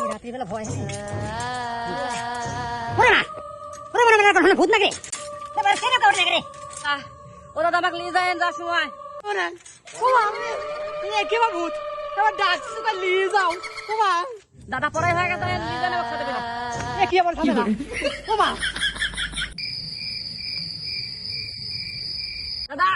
রাত্রিবেলা ভয় ভূত নাকি ও দাদা আমাকে নিয়ে যায় যার সময় ভূত ডাকছি নিয়ে যাও দাদা পড়াই হয়ে গেছে নিয়ে যান আমার সাথে কি আমার সাথে না দাদা